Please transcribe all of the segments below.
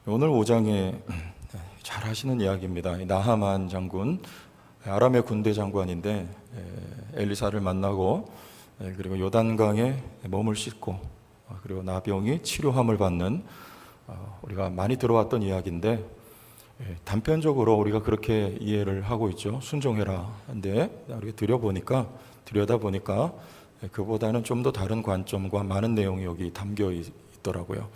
오늘 5장에 잘 하시는 이야기입니다. 나하만 장군, 아람의 군대 장관인데 엘리사를 만나고 그리고 요단강에 몸을 씻고 그리고 나병이 치료함을 받는 우리가 많이 들어왔던 이야기인데 단편적으로 우리가 그렇게 이해를 하고 있죠. 순종해라. 근데 우리가 들여다보니까 그보다는 좀 더 다른 관점과 많은 내용이 여기 담겨 있더라고요.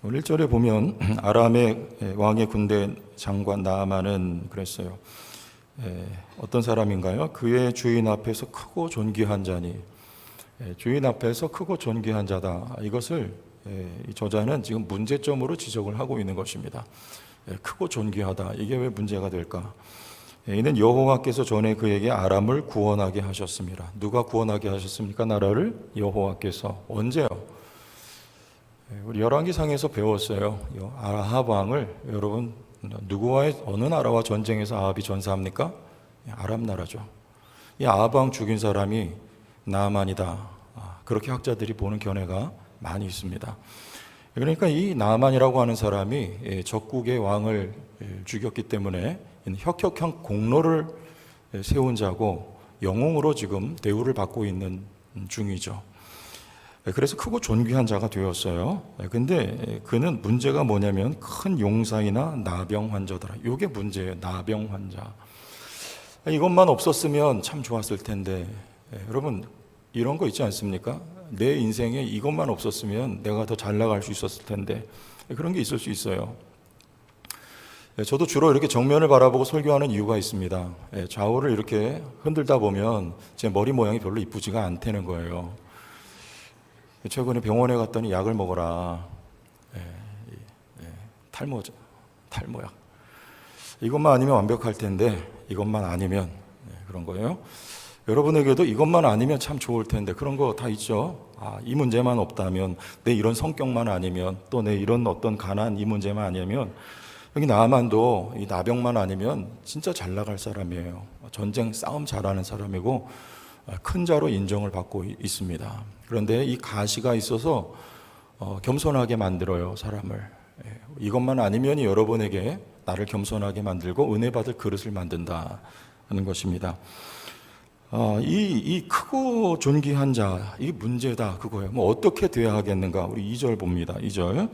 1절에 보면 아람의 왕의 군대 장관 나아만은 그랬어요. 어떤 사람인가요? 그의 주인 앞에서 크고 존귀한 자니. 주인 앞에서 크고 존귀한 자다. 이것을 이 저자는 지금 문제점으로 지적을 하고 있는 것입니다. 크고 존귀하다. 이게 왜 문제가 될까? 이는 여호와께서 전에 그에게 아람을 구원하게 하셨습니다. 누가 구원하게 하셨습니까? 나라를? 여호와께서. 언제요? 우리 열왕기상에서 배웠어요. 아합 왕을 여러분 누구와의 어느 나라와 전쟁에서 아합이 전사합니까? 아람 나라죠. 이 아합 왕 죽인 사람이 나아만이다. 그렇게 학자들이 보는 견해가 많이 있습니다. 그러니까 이 나아만이라고 하는 사람이 적국의 왕을 죽였기 때문에 혁혁한 공로를 세운 자고 영웅으로 지금 대우를 받고 있는 중이죠. 그래서 크고 존귀한 자가 되었어요. 근데 그는 문제가 뭐냐면 큰 용사이나 나병 환자더라. 이게 문제예요. 나병 환자. 이것만 없었으면 참 좋았을 텐데. 여러분 이런 거 있지 않습니까? 내 인생에 이것만 없었으면 내가 더 잘 나갈 수 있었을 텐데. 그런 게 있을 수 있어요. 저도 주로 이렇게 정면을 바라보고 설교하는 이유가 있습니다. 좌우를 이렇게 흔들다 보면 제 머리 모양이 별로 이쁘지가 않다는 거예요. 최근에 병원에 갔더니 약을 먹어라. 탈모약. 이것만 아니면 완벽할 텐데 이것만 아니면 그런 거예요. 여러분에게도 이것만 아니면 참 좋을 텐데 그런 거 다 있죠. 이 문제만 없다면, 내 이런 성격만 아니면, 또 내 이런 어떤 가난 이 문제만 아니면, 여기 나아만도 이 나병만 아니면 진짜 잘 나갈 사람이에요. 전쟁 싸움 잘하는 사람이고 큰 자로 인정을 받고 있습니다. 그런데 이 가시가 있어서 겸손하게 만들어요, 사람을. 이것만 아니면 여러분에게 나를 겸손하게 만들고 은혜 받을 그릇을 만든다 하는 것입니다. 이 크고 존귀한 자, 이게 문제다 그거예요. 어떻게 돼야 하겠는가? 우리 2절 봅니다. 2절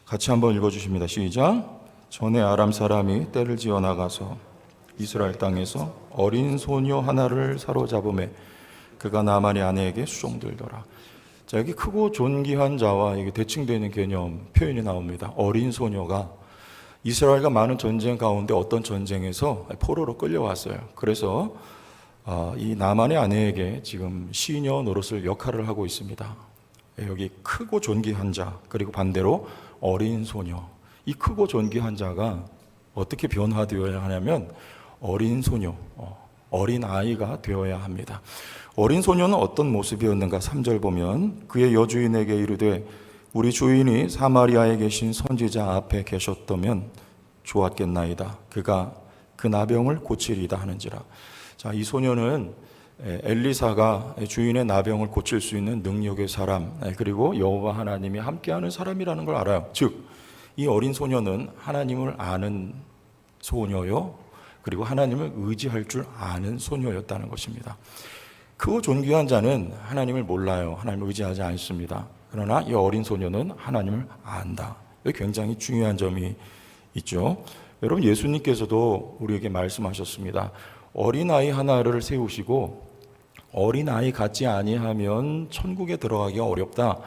같이 한번 읽어주십니다. 시작. 전에 아람 사람이 떼를 지어 나가서 이스라엘 땅에서 어린 소녀 하나를 사로잡음에 그가 나만의 아내에게 수종들더라. 자, 여기 크고 존귀한 자와 이게 대칭되는 개념 표현이 나옵니다. 어린 소녀가 이스라엘과 많은 전쟁 가운데 어떤 전쟁에서 포로로 끌려왔어요. 그래서 이 나만의 아내에게 지금 시녀 노릇을 역할을 하고 있습니다. 여기 크고 존귀한 자, 그리고 반대로 어린 소녀. 이 크고 존귀한 자가 어떻게 변화되어야 하냐면 어린 소녀, 어린 아이가 되어야 합니다. 어린 소녀는 어떤 모습이었는가? 3절 보면 그의 여주인에게 이르되 우리 주인이 사마리아에 계신 선지자 앞에 계셨다면 좋았겠나이다. 그가 그 나병을 고치리다 하는지라. 자, 이 소녀는 엘리사가 주인의 나병을 고칠 수 있는 능력의 사람, 그리고 여호와 하나님이 함께하는 사람이라는 걸 알아요. 즉, 이 어린 소녀는 하나님을 아는 소녀요, 그리고 하나님을 의지할 줄 아는 소녀였다는 것입니다. 크고 존귀한 자는 하나님을 몰라요. 하나님을 의지하지 않습니다. 그러나 이 어린 소녀는 하나님을 안다. 여기 굉장히 중요한 점이 있죠. 여러분, 예수님께서도 우리에게 말씀하셨습니다. 어린아이 하나를 세우시고 어린아이 같지 아니하면 천국에 들어가기가 어렵다.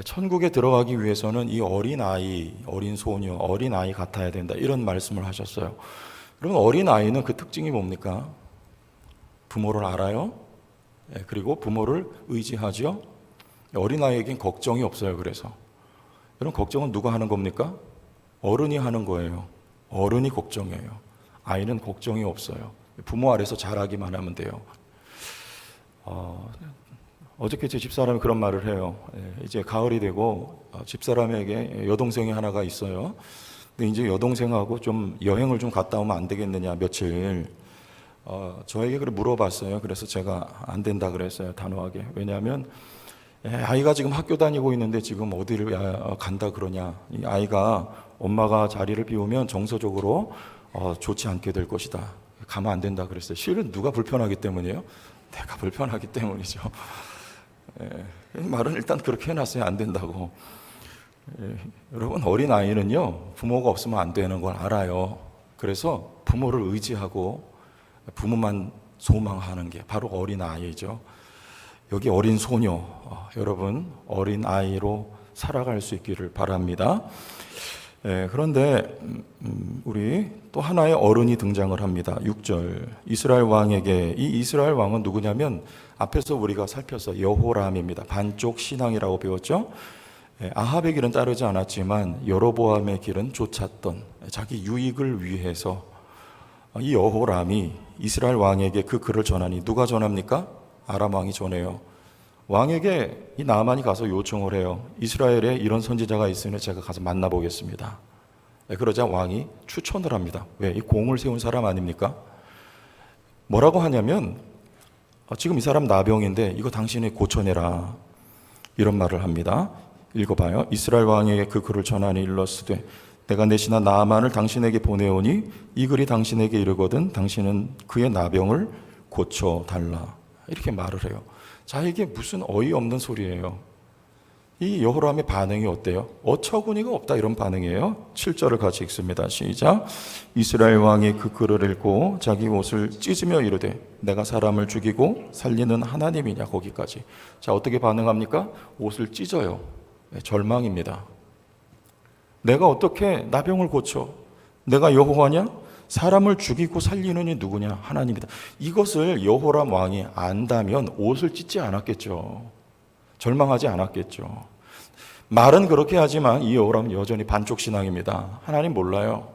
천국에 들어가기 위해서는 이 어린아이, 어린 소녀, 어린아이 같아야 된다. 이런 말씀을 하셨어요. 그러면 어린아이는 그 특징이 뭡니까? 부모를 알아요. 그리고 부모를 의지하죠. 어린아이에겐 걱정이 없어요. 그래서 이런 걱정은 누가 하는 겁니까? 어른이 하는 거예요. 어른이 걱정해요. 아이는 걱정이 없어요. 부모 아래서 자라기만 하면 돼요. 어저께 제 집사람이 그런 말을 해요. 이제 가을이 되고 집사람에게 여동생이 하나가 있어요. 근데 이제 여동생하고 좀 여행을 좀 갔다 오면 안 되겠느냐, 며칠. 저에게 그래 물어봤어요. 그래서 제가 안 된다 그랬어요, 단호하게. 왜냐하면 아이가 지금 학교 다니고 있는데 지금 어디를 간다 그러냐. 이 아이가 엄마가 자리를 비우면 정서적으로 좋지 않게 될 것이다. 가면 안 된다 그랬어요. 실은 누가 불편하기 때문이에요? 내가 불편하기 때문이죠. 말은 일단 그렇게 해놨어요. 안 된다고. 여러분, 어린아이는요, 부모가 없으면 안 되는 걸 알아요. 그래서 부모를 의지하고 부모만 소망하는 게 바로 어린아이죠. 여기 어린 소녀, 여러분 어린아이로 살아갈 수 있기를 바랍니다. 그런데 우리 또 하나의 어른이 등장을 합니다. 6절, 이스라엘 왕에게, 이 이스라엘 왕은 누구냐면 앞에서 우리가 살펴서 여호람입니다. 반쪽 신앙이라고 배웠죠. 아합의 길은 따르지 않았지만 여로보암의 길은 쫓았던, 자기 유익을 위해서 이 여호람이 이스라엘 왕에게 그 글을 전하니 누가 전합니까? 아람 왕이 전해요. 왕에게 이 나아만이 가서 요청을 해요. 이스라엘에 이런 선지자가 있으니 제가 가서 만나보겠습니다. 그러자 왕이 추천을 합니다. 왜? 이 공을 세운 사람 아닙니까? 뭐라고 하냐면 지금 이 사람 나병인데 이거 당신이 고쳐내라, 이런 말을 합니다. 읽어봐요. 이스라엘 왕에게 그 글을 전하니 일러스되 내가 내 신하 나아만을 당신에게 보내오니 이 글이 당신에게 이르거든 당신은 그의 나병을 고쳐달라, 이렇게 말을 해요. 자, 이게 무슨 어이없는 소리예요. 이 여호람의 반응이 어때요? 어처구니가 없다, 이런 반응이에요. 7절을 같이 읽습니다. 시작. 이스라엘 왕이 그 글을 읽고 자기 옷을 찢으며 이르되 내가 사람을 죽이고 살리는 하나님이냐, 거기까지. 자, 어떻게 반응합니까? 옷을 찢어요. 절망입니다. 내가 어떻게 나병을 고쳐? 내가 여호와냐? 사람을 죽이고 살리는 이 누구냐? 하나님이다. 이것을 여호람 왕이 안다면 옷을 찢지 않았겠죠. 절망하지 않았겠죠. 말은 그렇게 하지만 이 여호람은 여전히 반쪽 신앙입니다. 하나님 몰라요.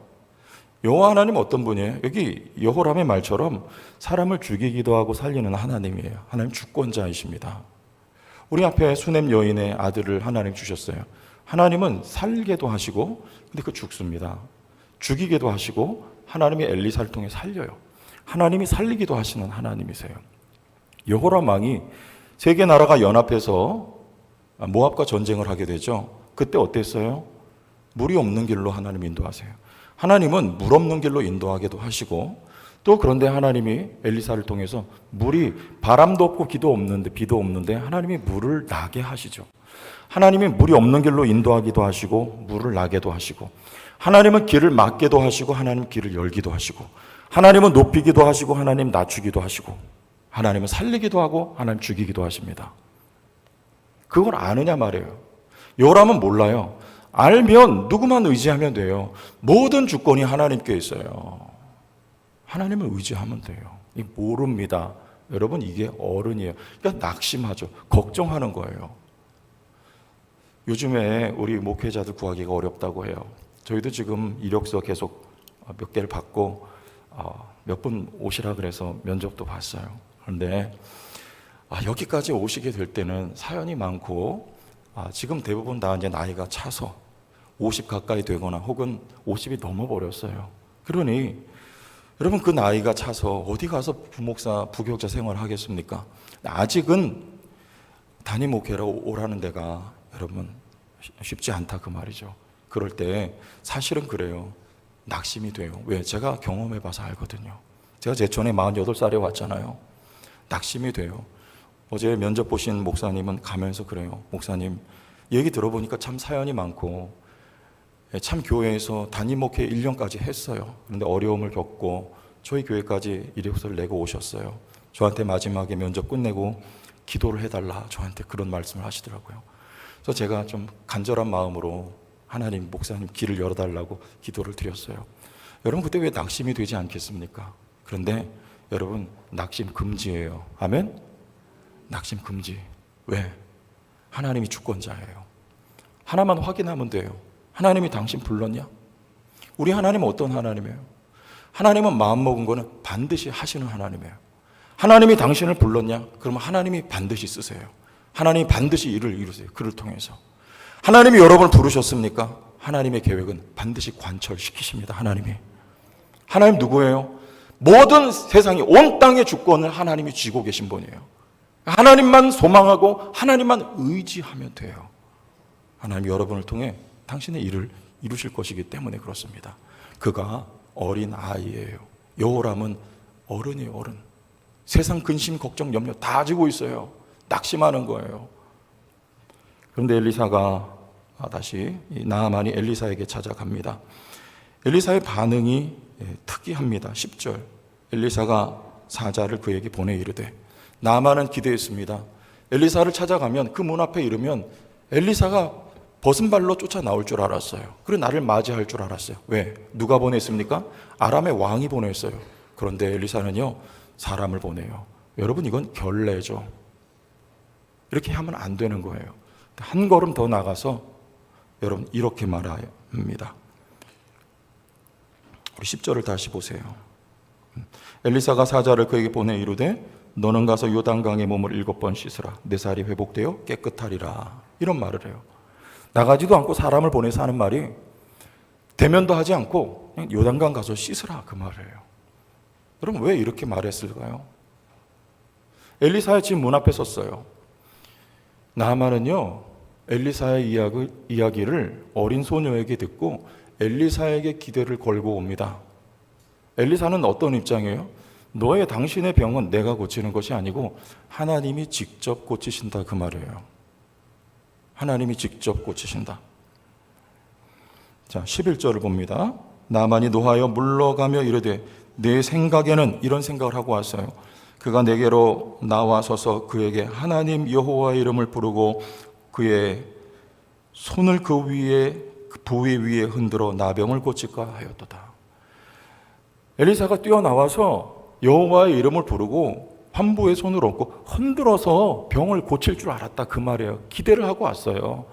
여호와 하나님 어떤 분이에요? 여기 여호람의 말처럼 사람을 죽이기도 하고 살리는 하나님이에요. 하나님 주권자이십니다. 우리 앞에 수넴 여인의 아들을 하나님 주셨어요. 하나님은 살게도 하시고, 근데 그 죽습니다. 죽이게도 하시고, 하나님이 엘리사를 통해 살려요. 하나님이 살리기도 하시는 하나님이세요. 여호람 왕이 세 개 나라가 연합해서 모압과 전쟁을 하게 되죠. 그때 어땠어요? 물이 없는 길로 하나님 인도하세요. 하나님은 물 없는 길로 인도하기도 하시고, 또 그런데 하나님이 엘리사를 통해서 물이, 바람도 없고 비도 없는데 하나님이 물을 나게 하시죠. 하나님이 물이 없는 길로 인도하기도 하시고 물을 나게도 하시고, 하나님은 길을 막게도 하시고 하나님 길을 열기도 하시고, 하나님은 높이기도 하시고 하나님 낮추기도 하시고, 하나님은 살리기도 하고 하나님 죽이기도 하십니다. 그걸 아느냐 말이에요. 요람은 몰라요. 알면 누구만 의지하면 돼요. 모든 주권이 하나님께 있어요. 하나님을 의지하면 돼요. 이 모릅니다. 여러분, 이게 어른이에요. 그러니까 낙심하죠. 걱정하는 거예요. 요즘에 우리 목회자들 구하기가 어렵다고 해요. 저희도 지금 이력서 계속 몇 개를 받고 몇 분 오시라 그래서 면접도 봤어요. 그런데 여기까지 오시게 될 때는 사연이 많고, 지금 대부분 다 이제 나이가 차서 50 가까이 되거나 혹은 50이 넘어버렸어요. 그러니 여러분, 그 나이가 차서 어디 가서 부목사, 부교육자 생활을 하겠습니까? 아직은 담임 목회라고 오라는 데가 여러분 쉽지 않다, 그 말이죠. 그럴 때 사실은 그래요. 낙심이 돼요. 왜? 제가 경험해 봐서 알거든요. 제가 제천에 48살에 왔잖아요. 낙심이 돼요. 어제 면접 보신 목사님은 가면서 그래요. 목사님, 얘기 들어보니까 참 사연이 많고, 참 교회에서 담임 목회 1년까지 했어요. 그런데 어려움을 겪고 저희 교회까지 이력서를 내고 오셨어요. 저한테 마지막에 면접 끝내고 기도를 해달라, 저한테 그런 말씀을 하시더라고요. 그래서 제가 좀 간절한 마음으로 하나님, 목사님 길을 열어달라고 기도를 드렸어요. 여러분, 그때 왜 낙심이 되지 않겠습니까? 그런데 여러분, 낙심 금지예요. 아멘? 낙심 금지. 왜? 하나님이 주권자예요. 하나만 확인하면 돼요. 하나님이 당신 불렀냐? 우리 하나님은 어떤 하나님이에요? 하나님은 마음먹은 거는 반드시 하시는 하나님이에요. 하나님이 당신을 불렀냐? 그러면 하나님이 반드시 쓰세요. 하나님이 반드시 일을 이루세요. 그를 통해서. 하나님이 여러분을 부르셨습니까? 하나님의 계획은 반드시 관철시키십니다. 하나님 누구예요? 모든 세상이, 온 땅의 주권을 하나님이 쥐고 계신 분이에요. 하나님만 소망하고 하나님만 의지하면 돼요. 하나님 여러분을 통해 당신의 일을 이루실 것이기 때문에 그렇습니다. 그가 어린 아이예요. 여호람은 어른이에요. 어른. 세상 근심 걱정 염려 다 지고 있어요. 낙심하는 거예요. 그런데 엘리사가 다시 나아만이 엘리사에게 찾아갑니다. 엘리사의 반응이 특이합니다. 10절 엘리사가 사자를 그에게 보내 이르되, 나아만은 기대했습니다. 엘리사를 찾아가면 그 문 앞에 이르면 엘리사가 벗은 발로 쫓아 나올 줄 알았어요. 그리고 나를 맞이할 줄 알았어요. 왜? 누가 보냈습니까? 아람의 왕이 보냈어요. 그런데 엘리사는요, 사람을 보내요. 여러분, 이건 결례죠. 이렇게 하면 안 되는 거예요. 한 걸음 더 나가서 여러분 이렇게 말해야 합니다. 우리 10절을 다시 보세요. 엘리사가 사자를 그에게 보내 이르되, 너는 가서 요단강에 몸을 7번 씻으라. 내 살이 회복되어 깨끗하리라. 이런 말을 해요. 나가지도 않고 사람을 보내서 하는 말이, 대면도 하지 않고 그냥 요단강 가서 씻으라, 그 말이에요. 여러분, 왜 이렇게 말했을까요? 엘리사의 집 문 앞에 섰어요. 나아만은요, 엘리사의 이야기를 어린 소녀에게 듣고 엘리사에게 기대를 걸고 옵니다. 엘리사는 어떤 입장이에요? 당신의 병은 내가 고치는 것이 아니고 하나님이 직접 고치신다, 그 말이에요. 하나님이 직접 고치신다. 자, 11절을 봅니다. 나만이 노하여 물러가며 이르되, 내 생각에는, 이런 생각을 하고 왔어요. 그가 내게로 나와서서 그에게 하나님 여호와의 이름을 부르고 그의 손을 그 부위 위에 흔들어 나병을 고칠까 하였도다. 엘리사가 뛰어나와서 여호와의 이름을 부르고 환부의 손을 얹고 흔들어서 병을 고칠 줄 알았다, 그 말이에요. 기대를 하고 왔어요.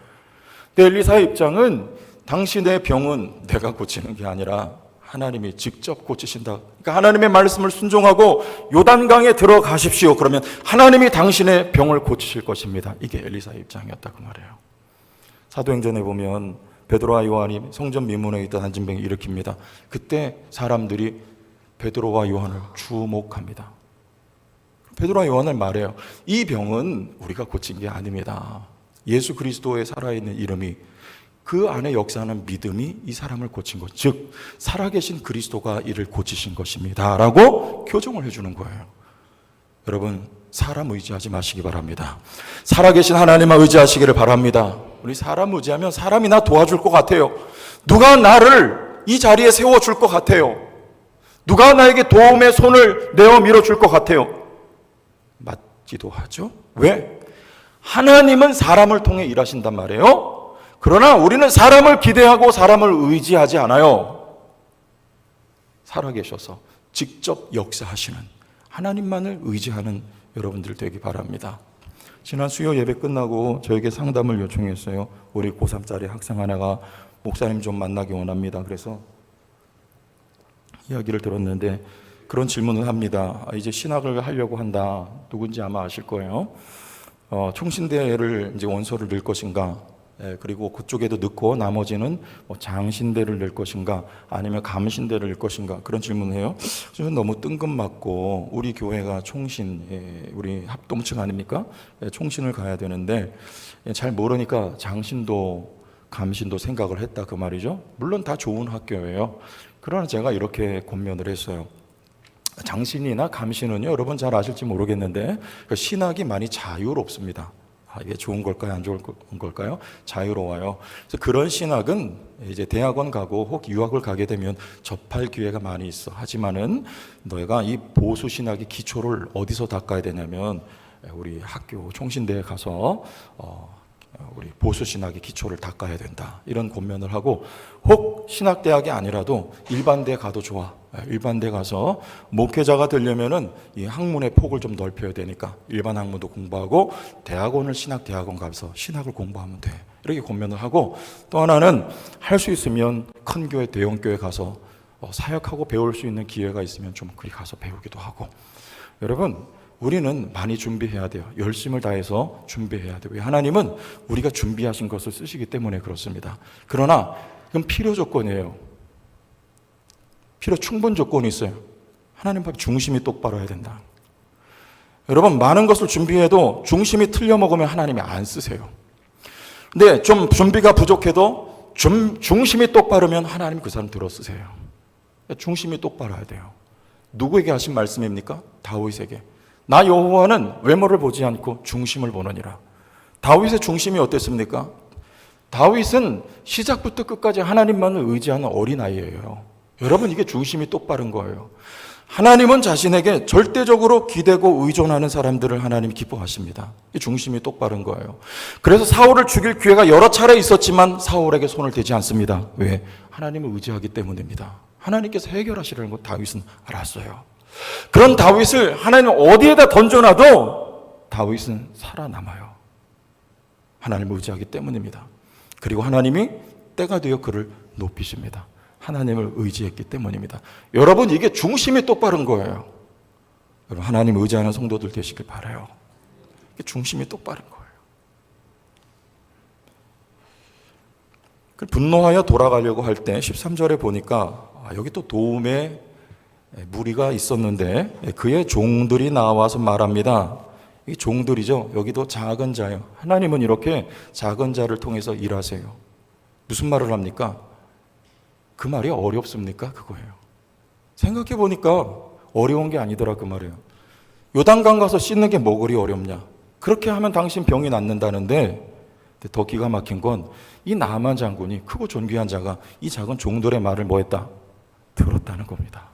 근데 엘리사의 입장은, 당신의 병은 내가 고치는 게 아니라 하나님이 직접 고치신다. 그러니까 하나님의 말씀을 순종하고 요단강에 들어가십시오. 그러면 하나님이 당신의 병을 고치실 것입니다. 이게 엘리사의 입장이었다, 그 말이에요. 사도행전에 보면 베드로와 요한이 성전 미문에 있던 한 진병을 일으킵니다. 그때 사람들이 베드로와 요한을 주목합니다. 베드로와 요한을 말해요. 이 병은 우리가 고친 게 아닙니다. 예수 그리스도의 살아있는 이름이, 그 안에 역사하는 믿음이 이 사람을 고친 것, 즉 살아계신 그리스도가 이를 고치신 것입니다 라고 교정을 해주는 거예요. 여러분, 사람 의지하지 마시기 바랍니다. 살아계신 하나님만 의지하시기를 바랍니다. 우리 사람 의지하면 사람이 나 도와줄 것 같아요. 누가 나를 이 자리에 세워줄 것 같아요. 누가 나에게 도움의 손을 내어 밀어줄 것 같아요. 맞기도 하죠. 왜? 하나님은 사람을 통해 일하신단 말이에요. 그러나 우리는 사람을 기대하고 사람을 의지하지 않아요. 살아계셔서 직접 역사하시는 하나님만을 의지하는 여러분들 되기 바랍니다. 지난 수요 예배 끝나고 저에게 상담을 요청했어요. 우리 고3짜리 학생 하나가 목사님 좀 만나기 원합니다. 그래서 이야기를 들었는데 그런 질문을 합니다. 이제 신학을 하려고 한다. 누군지 아마 아실 거예요. 총신대를 이제 원서를 넣을 것인가, 그리고 그쪽에도 넣고 나머지는 장신대를 낼 것인가, 아니면 감신대를 낼 것인가, 그런 질문을 해요. 저는 너무 뜬금맞고, 우리 교회가 총신, 우리 합동층 아닙니까? 총신을 가야 되는데 잘 모르니까 장신도 감신도 생각을 했다, 그 말이죠. 물론 다 좋은 학교예요. 그러나 제가 이렇게 권면을 했어요. 장신이나 감신은요, 여러분 잘 아실지 모르겠는데 신학이 많이 자유롭습니다. 이게 좋은 걸까요? 안 좋은 걸까요? 자유로워요. 그래서 그런 신학은 이제 대학원 가고 혹 유학을 가게 되면 접할 기회가 많이 있어. 하지만은 너희가 이 보수 신학의 기초를 어디서 닦아야 되냐면 우리 학교 총신대에 가서 우리 보수 신학의 기초를 닦아야 된다. 이런 권면을 하고, 혹 신학대학이 아니라도 일반대 가도 좋아. 일반대 가서 목회자가 되려면은 이 학문의 폭을 좀 넓혀야 되니까 일반 학문도 공부하고 대학원을 신학대학원 가서 신학을 공부하면 돼. 이렇게 권면을 하고, 또 하나는 할 수 있으면 큰 교회, 대형 교회 가서 사역하고 배울 수 있는 기회가 있으면 좀 그리 가서 배우기도 하고. 여러분, 우리는 많이 준비해야 돼요. 열심을 다해서 준비해야 돼요. 하나님은 우리가 준비하신 것을 쓰시기 때문에 그렇습니다. 그러나 그건 필요 조건이에요. 필요 충분 조건이 있어요. 하나님 앞에 중심이 똑바로 해야 된다. 여러분, 많은 것을 준비해도 중심이 틀려 먹으면 하나님이 안 쓰세요. 근데 좀 준비가 부족해도 중심이 똑바르면 하나님 그 사람 들어 쓰세요. 중심이 똑바라야 돼요. 누구에게 하신 말씀입니까? 다윗에게. 나 여호와는 외모를 보지 않고 중심을 보느니라. 다윗의 중심이 어땠습니까? 다윗은 시작부터 끝까지 하나님만을 의지하는 어린아이예요. 여러분, 이게 중심이 똑바른 거예요. 하나님은 자신에게 절대적으로 기대고 의존하는 사람들을 하나님이 기뻐하십니다. 이 중심이 똑바른 거예요. 그래서 사울을 죽일 기회가 여러 차례 있었지만 사울에게 손을 대지 않습니다. 왜? 하나님을 의지하기 때문입니다. 하나님께서 해결하시려는 거 다윗은 알았어요. 그런 다윗을 하나님 어디에다 던져놔도 다윗은 살아남아요. 하나님을 의지하기 때문입니다. 그리고 하나님이 때가 되어 그를 높이십니다. 하나님을 의지했기 때문입니다. 여러분, 이게 중심이 똑바른 거예요. 여러분, 하나님을 의지하는 성도들 되시길 바라요. 이게 중심이 똑바른 거예요. 분노하여 돌아가려고 할 때 13절에 보니까 여기 또 도움의 무리가 있었는데 그의 종들이 나와서 말합니다. 이 종들이죠. 여기도 작은 자예요. 하나님은 이렇게 작은 자를 통해서 일하세요. 무슨 말을 합니까? 그 말이 어렵습니까? 그거예요. 생각해 보니까 어려운 게 아니더라 그 말이에요. 요단강 가서 씻는 게 뭐 그리 어렵냐? 그렇게 하면 당신 병이 낫는다는데, 더 기가 막힌 건 이 나만 장군이, 크고 존귀한 자가 이 작은 종들의 말을 뭐 했다? 들었다는 겁니다.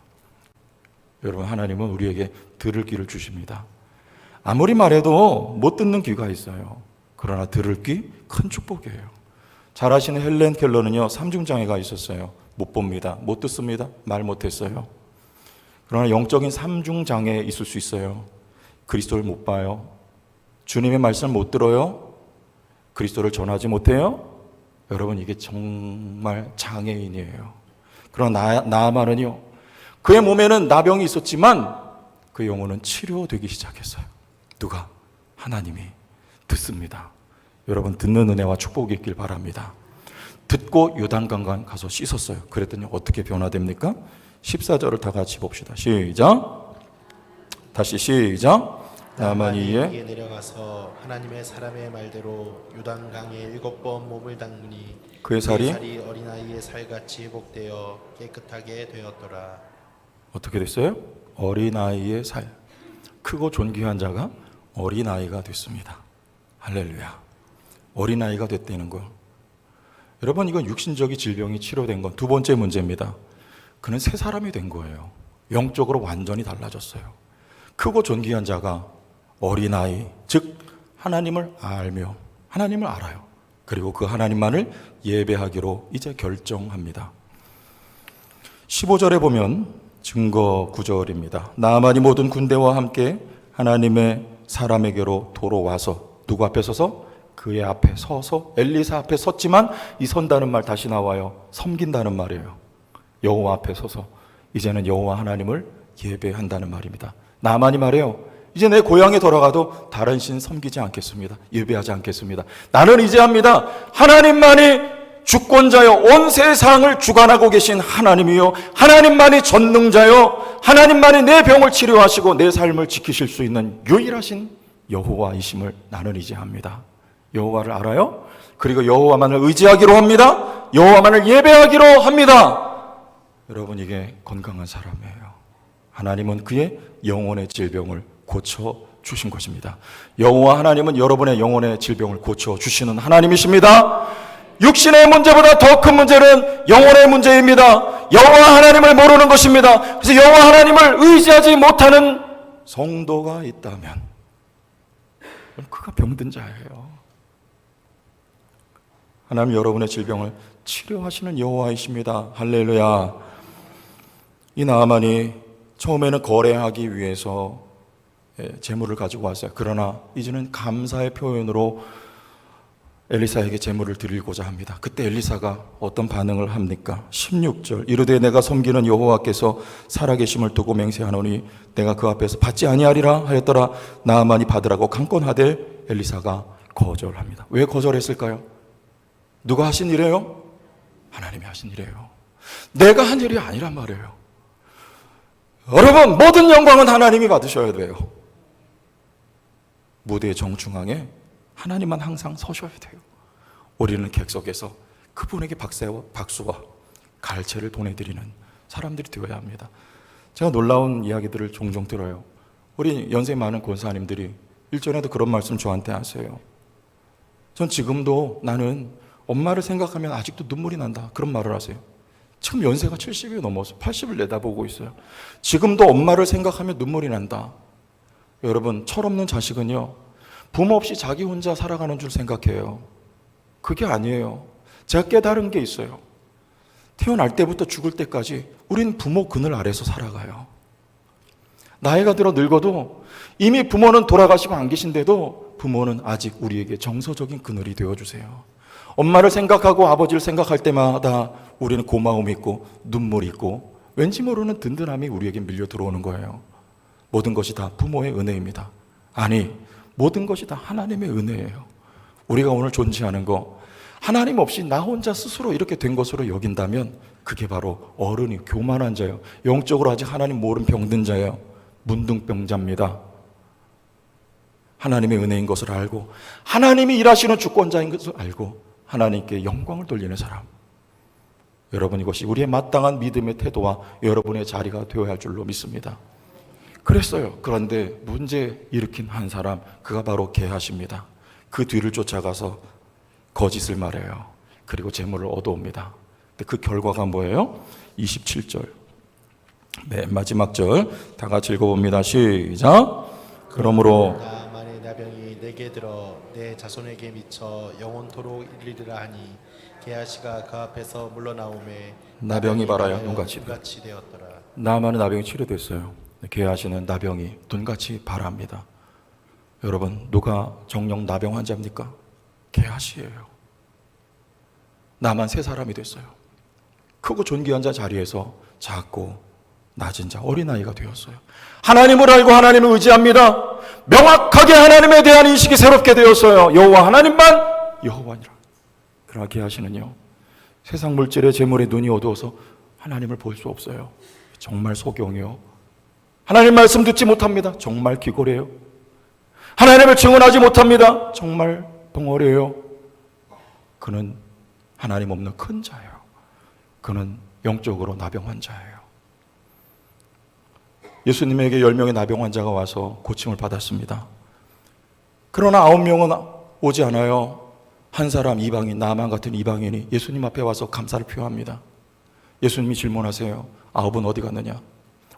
여러분, 하나님은 우리에게 들을 귀를 주십니다. 아무리 말해도 못 듣는 귀가 있어요. 그러나 들을 귀, 큰 축복이에요. 잘 아시는 헬렌 켈러는요, 삼중장애가 있었어요. 못 봅니다. 못 듣습니다. 말 못했어요. 그러나 영적인 삼중장애 있을 수 있어요. 그리스도를 못 봐요. 주님의 말씀을 못 들어요. 그리스도를 전하지 못해요. 여러분, 이게 정말 장애인이에요. 그러나 나아만은요, 그의 몸에는 나병이 있었지만 그 영혼은 치료되기 시작했어요. 누가? 하나님이. 듣습니다. 여러분, 듣는 은혜와 축복이 있길 바랍니다. 듣고 요단강 가서 씻었어요. 그랬더니 어떻게 변화됩니까? 14절을 다 같이 봅시다. 시작. 다시 시작. 나만이 이에 내려가서 하나님의 사람의 말대로 요단강에 7번 몸을 담그니 그의 살이 어린아이의 살같이 회복되어 깨끗하게 되었더라. 어떻게 됐어요? 어린아이의 살. 크고 존귀한 자가 어린아이가 됐습니다. 할렐루야. 어린아이가 됐다는 거. 여러분, 이건 육신적인 질병이 치료된 건 두 번째 문제입니다. 그는 새 사람이 된 거예요. 영적으로 완전히 달라졌어요. 크고 존귀한 자가 어린아이, 즉 하나님을 알며 하나님을 알아요. 그리고 그 하나님만을 예배하기로 이제 결정합니다. 15절에 보면 증거 구절입니다. 나아만이 모든 군대와 함께 하나님의 사람에게로 돌아와서 누구 앞에 서서? 그의 앞에 서서 엘리사 앞에 섰지만 이 선다는 말 다시 나와요. 섬긴다는 말이에요. 여호와 앞에 서서 이제는 여호와 하나님을 예배한다는 말입니다. 나만이 말해요. 이제 내 고향에 돌아가도 다른 신 섬기지 않겠습니다. 예배하지 않겠습니다. 나는 이제 합니다. 하나님만이 주권자여, 온 세상을 주관하고 계신 하나님이요, 하나님만이 전능자요, 하나님만이 내 병을 치료하시고 내 삶을 지키실 수 있는 유일하신 여호와이심을 나는 이제 합니다. 여호와를 알아요. 그리고 여호와만을 의지하기로 합니다. 여호와만을 예배하기로 합니다. 여러분, 이게 건강한 사람이에요. 하나님은 그의 영혼의 질병을 고쳐주신 것입니다. 여호와 하나님은 여러분의 영혼의 질병을 고쳐주시는 하나님이십니다. 육신의 문제보다 더 큰 문제는 영혼의 문제입니다. 여호와 하나님을 모르는 것입니다. 그래서 여호와 하나님을 의지하지 못하는 성도가 있다면 그가 병든 자예요. 하나님 여러분의 질병을 치료하시는 여호와이십니다. 할렐루야. 이 나아만이 처음에는 거래하기 위해서 재물을 가지고 왔어요. 그러나 이제는 감사의 표현으로 엘리사에게 재물을 드리고자 합니다. 그때 엘리사가 어떤 반응을 합니까? 16절. 이르되 내가 섬기는 여호와께서 살아계심을 두고 맹세하노니 내가 그 앞에서 받지 아니하리라 하였더라. 나아만이 받으라고 강권하되 엘리사가 거절합니다. 왜 거절했을까요? 누가 하신 일이에요? 하나님이 하신 일이에요. 내가 한 일이 아니란 말이에요. 여러분, 모든 영광은 하나님이 받으셔야 돼요. 무대의 정중앙에 하나님만 항상 서셔야 돼요. 우리는 객석에서 그분에게 박수와 갈채를 보내드리는 사람들이 되어야 합니다. 제가 놀라운 이야기들을 종종 들어요. 우리 연세 많은 권사님들이 일전에도 그런 말씀 저한테 하세요. 전 지금도 나는 엄마를 생각하면 아직도 눈물이 난다, 그런 말을 하세요. 지금 연세가 70이 넘어서 80을 내다보고 있어요. 지금도 엄마를 생각하면 눈물이 난다. 여러분, 철없는 자식은요, 부모 없이 자기 혼자 살아가는 줄 생각해요. 그게 아니에요. 제가 깨달은 게 있어요. 태어날 때부터 죽을 때까지 우린 부모 그늘 아래서 살아가요. 나이가 들어 늙어도 이미 부모는 돌아가시고 안 계신데도 부모는 아직 우리에게 정서적인 그늘이 되어주세요. 엄마를 생각하고 아버지를 생각할 때마다 우리는 고마움이 있고 눈물이 있고 왠지 모르는 든든함이 우리에게 밀려 들어오는 거예요. 모든 것이 다 부모의 은혜입니다. 아니, 모든 것이 다 하나님의 은혜예요. 우리가 오늘 존재하는 거 하나님 없이 나 혼자 스스로 이렇게 된 것으로 여긴다면 그게 바로 어른이 교만한 자예요. 영적으로 아직 하나님 모르는 병든 자예요. 문둥병자입니다. 하나님의 은혜인 것을 알고 하나님이 일하시는 주권자인 것을 알고 하나님께 영광을 돌리는 사람. 여러분, 이것이 우리의 마땅한 믿음의 태도와 여러분의 자리가 되어야 할 줄로 믿습니다. 그랬어요. 그런데 문제 일으킨 한 사람, 그가 바로 게하시입니다. 그 뒤를 쫓아가서 거짓을 말해요. 그리고 재물을 얻어옵니다. 근데 그 결과가 뭐예요? 27절. 맨 마지막 절 다 같이 읽어봅니다. 시작. 그러므로 나만의 나병이 내게 들어 내 자손에게 미쳐 영원토록 이르리라 하니 게하시가 그 앞에서 물러나오매 나병이 말하여 눈같이 되었더라. 나만의 나병이 치료됐어요. 게하시는 나병이 눈같이 발합니다. 여러분, 누가 정령 나병 환자입니까? 게하시예요. 나만 세 사람이 됐어요. 크고 존귀한 자 자리에서 작고 낮은 자, 어린아이가 되었어요. 하나님을 알고 하나님을 의지합니다. 명확하게 하나님에 대한 인식이 새롭게 되었어요. 여호와 하나님만 여호와니라. 그러나 게하시는요, 세상 물질의 재물에 눈이 어두워서 하나님을 볼 수 없어요. 정말 소경이요. 하나님 말씀 듣지 못합니다. 정말 기골이에요. 하나님을 증언하지 못합니다. 정말 덩어리예요. 그는 하나님 없는 큰 자예요. 그는 영적으로 나병 환자예요. 예수님에게 10명의 나병 환자가 와서 고침을 받았습니다. 그러나 9명은 오지 않아요. 한 사람, 이방인, 나만 같은 이방인이 예수님 앞에 와서 감사를 표합니다. 예수님이 질문하세요. 9은 어디 갔느냐?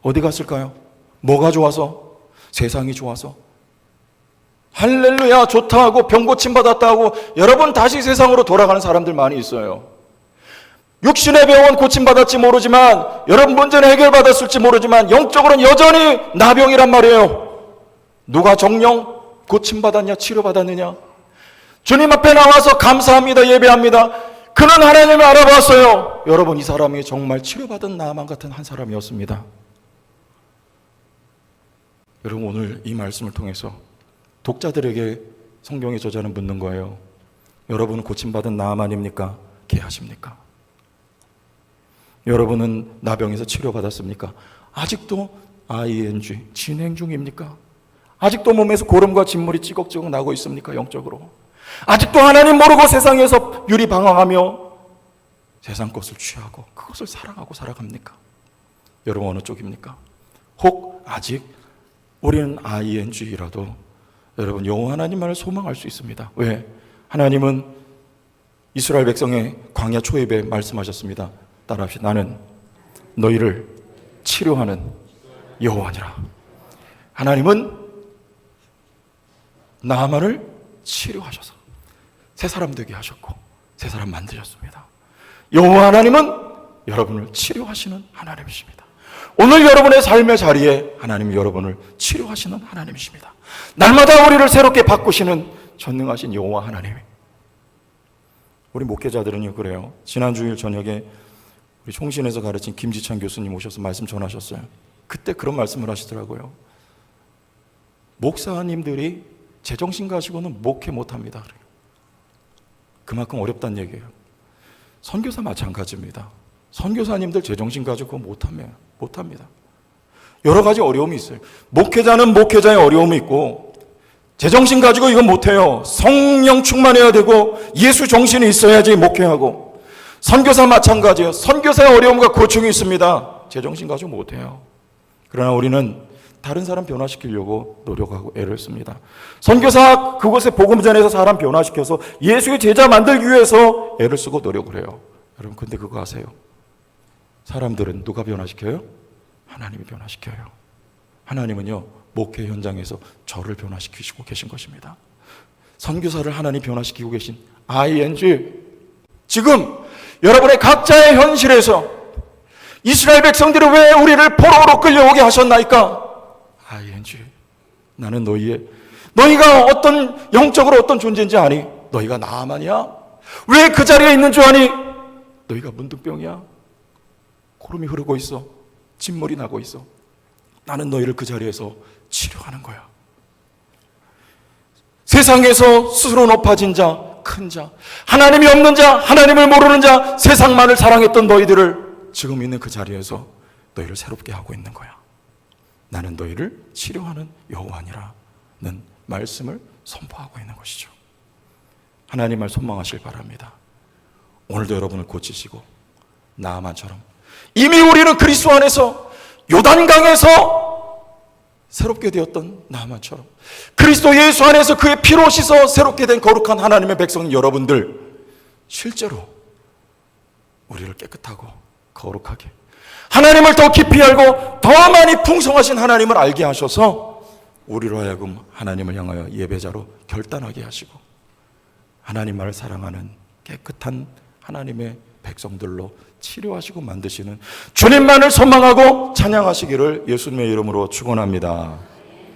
어디 갔을까요? 뭐가 좋아서? 세상이 좋아서? 할렐루야, 좋다 하고 병 고침 받았다 하고 여러분 다시 세상으로 돌아가는 사람들 많이 있어요. 육신의 병은 고침받았지 모르지만, 여러분 문제는 해결받았을지 모르지만 영적으로는 여전히 나병이란 말이에요. 누가 정령 고침받았냐, 치료받았느냐? 주님 앞에 나와서 감사합니다, 예배합니다. 그는 하나님을 알아봤어요. 여러분, 이 사람이 정말 치료받은 나만 같은 한 사람이었습니다. 여러분, 오늘 이 말씀을 통해서 독자들에게 성경의 저자는 묻는 거예요. 여러분은 고침받은 나만입니까? 게하십니까? 여러분은 나병에서 치료받았습니까? 아직도 ing, 진행 중입니까? 아직도 몸에서 고름과 진물이 찌걱찌걱 나고 있습니까? 영적으로. 아직도 하나님 모르고 세상에서 유리방황하며 세상 것을 취하고 그것을 사랑하고 살아갑니까? 여러분, 어느 쪽입니까? 혹 아직 우리는 ing라도 여러분, 여호와 하나님만을 소망할 수 있습니다. 왜? 하나님은 이스라엘 백성의 광야 초입에 말씀하셨습니다. 따라합시다. 나는 너희를 치료하는 여호와니라. 하나님은 나만을 치료하셔서 새 사람 되게 하셨고 새 사람 만드셨습니다. 여호와 하나님은 여러분을 치료하시는 하나님이십니다. 오늘 여러분의 삶의 자리에 하나님이 여러분을 치료하시는 하나님이십니다. 날마다 우리를 새롭게 바꾸시는 전능하신 여호와 하나님. 우리 목회자들은요 그래요. 지난 주일 저녁에 우리 총신에서 가르친 김지찬 교수님 오셔서 말씀 전하셨어요. 그때 그런 말씀을 하시더라고요. 목사님들이 제정신 가지고는 목회 못합니다. 그만큼 어렵다는 얘기예요. 선교사 마찬가지입니다. 선교사님들 제정신 가지고 못합니다. 여러 가지 어려움이 있어요. 목회자는 목회자의 어려움이 있고 제정신 가지고 이건 못해요. 성령 충만해야 되고 예수 정신이 있어야지 목회하고 선교사 마찬가지예요. 선교사의 어려움과 고충이 있습니다. 제정신 가지고 못해요. 그러나 우리는 다른 사람 변화시키려고 노력하고 애를 씁니다. 선교사 그곳에 복음 전해서 사람 변화시켜서 예수의 제자 만들기 위해서 애를 쓰고 노력을 해요. 여러분 근데 그거 아세요? 사람들은 누가 변화시켜요? 하나님이 변화시켜요. 하나님은요 목회 현장에서 저를 변화시키시고 계신 것입니다. 선교사를 하나님 변화시키고 계신 ING. 지금 여러분의 각자의 현실에서 이스라엘 백성들이 왜 우리를 포로로 끌려오게 하셨나이까? ING. 나는 너희가 어떤 영적으로 어떤 존재인지 아니? 너희가 나아만이야? 왜 그 자리에 있는 줄 아니? 너희가 문둥병이야? 구름이 흐르고 있어. 진물이 나고 있어. 나는 너희를 그 자리에서 치료하는 거야. 세상에서 스스로 높아진 자, 큰 자, 하나님이 없는 자, 하나님을 모르는 자, 세상만을 사랑했던 너희들을 지금 있는 그 자리에서 너희를 새롭게 하고 있는 거야. 나는 너희를 치료하는 여호와니라는 말씀을 선포하고 있는 것이죠. 하나님을 소망하실 바랍니다. 오늘도 여러분을 고치시고 나아만처럼 이미 우리는 그리스도 안에서 요단강에서 새롭게 되었던 나아만처럼 그리스도 예수 안에서 그의 피로 씻어 새롭게 된 거룩한 하나님의 백성인 여러분들, 실제로 우리를 깨끗하고 거룩하게 하나님을 더 깊이 알고 더 많이 풍성하신 하나님을 알게 하셔서 우리로 하여금 하나님을 향하여 예배자로 결단하게 하시고 하나님만을 사랑하는 깨끗한 하나님의 백성들로 치료하시고 만드시는 주님만을 선망하고 찬양하시기를 예수님의 이름으로 축원합니다.